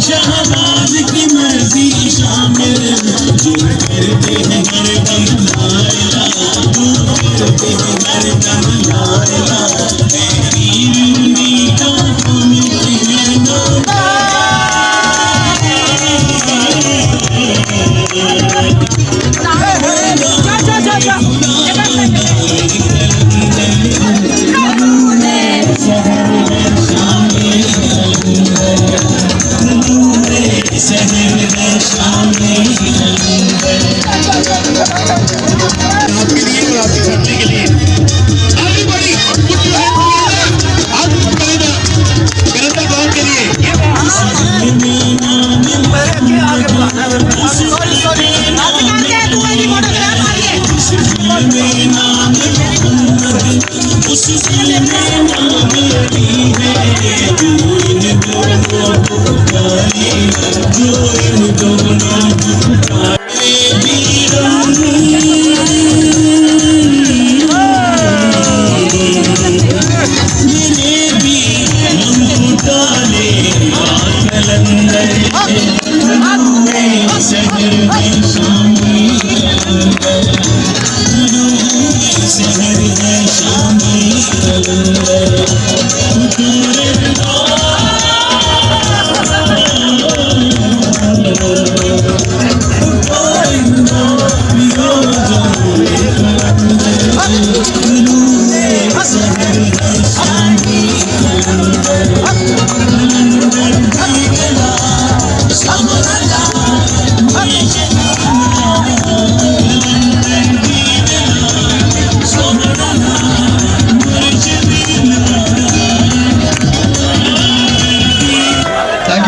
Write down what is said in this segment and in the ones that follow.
शहबाज की मर्जी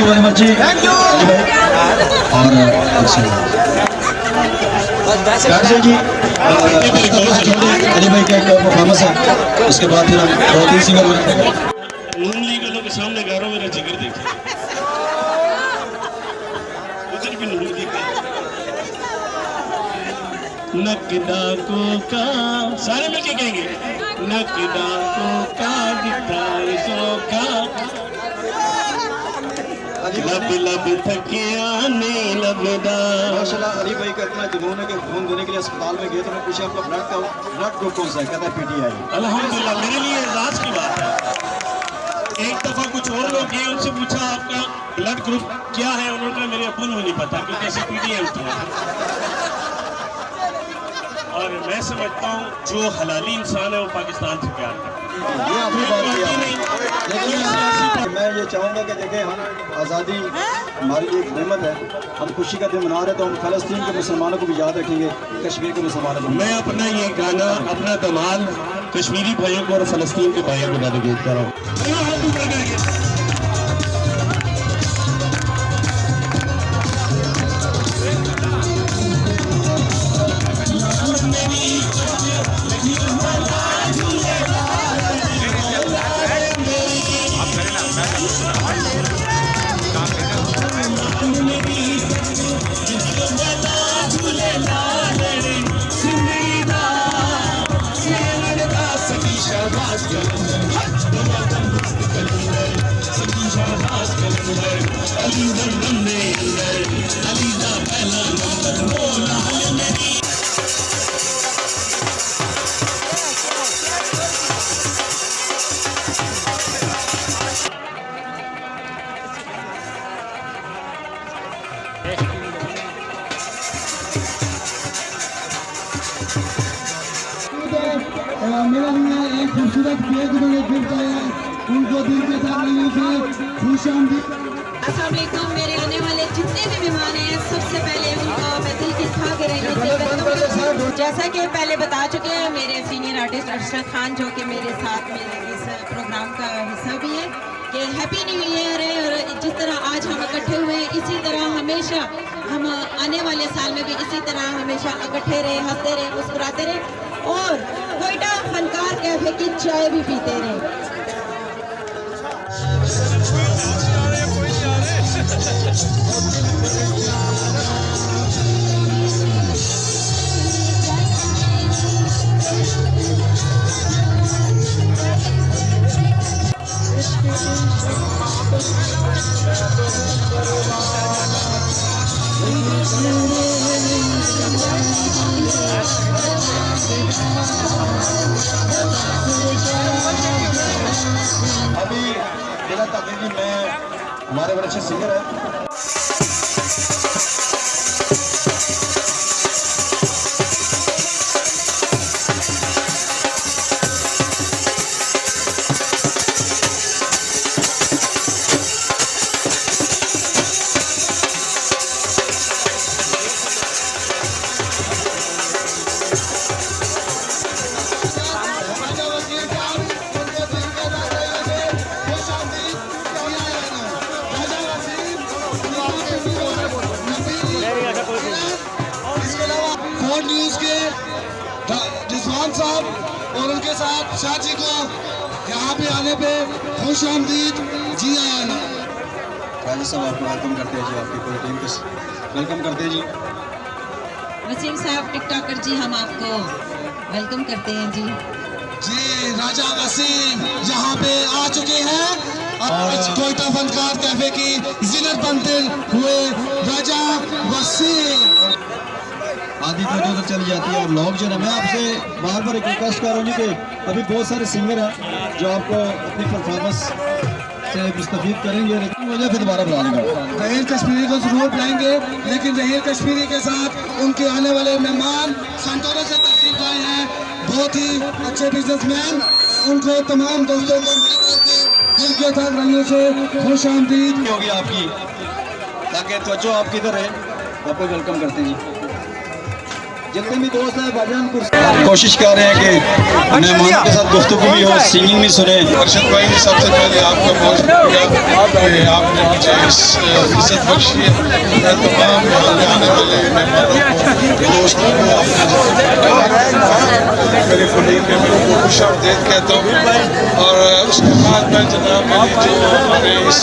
very much ji, thank you. और जी अली भाई का एक परफॉर्मेंस है, उसके बाद फिर हम 2-3 सिंगर नून लीग वालों के सामने गा रहा हूँ, मेरा जिगर देखिए उधर भी नून लीग नकदा को का सारे मिलके कहेंगे नकदा को का गिटार सोखा लब लब थकिया नहीं लबदा। माशाल्लाह अली भाई का इतना जुनून है कि खून देने के लिए अस्पताल में गए तो मैं पूछा आपका ब्लड ग्रुप कौन सा है, कहता है पीटीआई। अल्हम्दुलिल्लाह मेरे लिए एजाज की बात है। एक दफा कुछ और लोग गए, उनसे पूछा आपका ब्लड ग्रुप क्या है, उन्होंने कहा मेरे अब्बू को नहीं पता क्योंकि ऐसे पीटीआई होता है। और मैं समझता हूँ जो हलाली इंसान है वो पाकिस्तान से प्यार करता है। ये आपकी बात नहीं, लेकिन मैं ये चाहूँगा कि देखें हम आज़ादी हमारी एक नेमत है, हम खुशी का दिन मना रहे तो हम फ़लस्तीन के मुसलमानों को भी याद रखेंगे, कश्मीर के मुसलमानों को। मैं अपना ये गाना अपना धमाल कश्मीरी भाइयों को और फ़लस्तीन के भाइयों को डेडिकेट कर रहा हूँ। मेरे लिए एक खूबसूरत केक उन्होंने गिफ्ट किया, उनको दिल के सामने से खुश आमदीद। अस्सलाम वालेकुम। मेरे आने वाले जितने भी मेहमान हैं सबसे पहले उनको मैं दिल की खा के रही हूँ। जैसा कि पहले बता चुके हैं मेरे सीनियर आर्टिस्ट अरशद खान जो कि मेरे साथ में इस प्रोग्राम का हिस्सा भी है कि हैप्पी न्यू ईयर है। और जिस तरह आज हम इकट्ठे हुए हैं इसी तरह हमेशा हम आने वाले साल में भी इसी तरह हमेशा इकट्ठे रहे, हंसते रहे, मुस्कुराते रहे और कोयटा फनकार कैफे की चाय भी पीते रहे। अभी मेरा तकरीबन मैं हमारे बड़े अच्छे सिंगर है। न्यूज़ के रिजवान साहब और उनके साथ शाह जी को यहाँ पे आने पे खुश आमदीद, जी आना। राजा साहब आपको वेलकम करते हैं जी, आपकी पूरी टीम को वेलकम करते हैं जी। वसीम साहब टिकटॉकर जी हम आपको वेलकम करते हैं जी। जी राजा वसीम यहाँ पे आ चुके हैं आज कोयटा फनकार कैफे की जिनत बनते हुए राजा वसीम। आधी तो उधर चली जाती है और लोग जो है, मैं आपसे बार बार एक रिक्वेस्ट कर रहा हूँ जी कि अभी बहुत सारे सिंगर हैं जो आपको अपनी परफॉर्मेंस से मुस्तफीद करेंगे, लेकिन मुझे फिर दोबारा बुला लेंगे। रहील कश्मीरी को जरूर बुलाएंगे, लेकिन रहील कश्मीरी के साथ उनके आने वाले मेहमान संतोरा से तशरीफ आए हैं, बहुत ही अच्छे बिजनेसमैन। उनको तमाम दोस्तों को दिल के साथ रंगों से खुश आमदीद होगी आपकी, ताकि तवज्जो आपकी इधर रहे। आपको वेलकम करते हैं जी। जितने भी दोस्त हैं भाईजान कोशिश कर रहे हैं कि मेहमानों के साथ गुफ्तगू भी हो, सिंगिंग भी सुने। अर्शद भाई, सबसे पहले आपका बहुत शुक्रिया कि आपने मुझे इस इज्जत बख्शी है। मैं तमाम यहाँ आने वाले मेहमानों को, दोस्तों को, मेरे कुलीग है, मैं उनको खुश आमदीद कहता हूँ। और उसके बाद मैं जनाब जो हमारे इस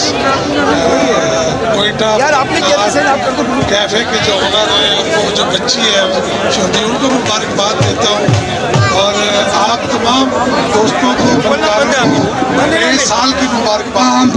कोयटा कैफे के जो ओनर है, उनको जो बच्ची है छोटी, उनको मुबारकबाद देता हूँ। और आप तमाम दोस्तों को नए साल की मुबारकबाद।